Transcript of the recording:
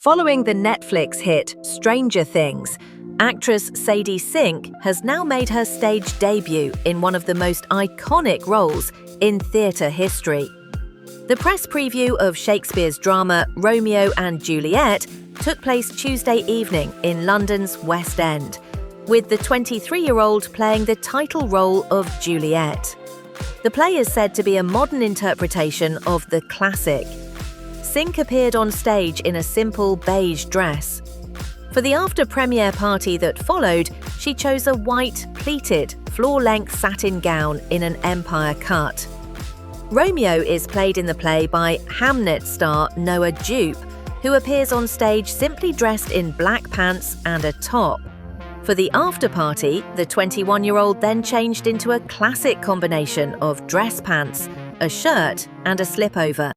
Following the Netflix hit Stranger Things, actress Sadie Sink has now made her stage debut in one of the most iconic roles in theatre history. The press preview of Shakespeare's drama Romeo and Juliet took place Tuesday evening in London's West End, with the 23-year-old playing the title role of Juliet. The play is said to be a modern interpretation of the classic. Sink appeared on stage in a simple beige dress. For the after-premiere party that followed, she chose a white, pleated, floor-length satin gown in an empire cut. Romeo is played in the play by Hamnet star Noah Jupe, who appears on stage simply dressed in black pants and a top. For the after-party, the 21-year-old then changed into a classic combination of dress pants, a shirt, and a slip-over.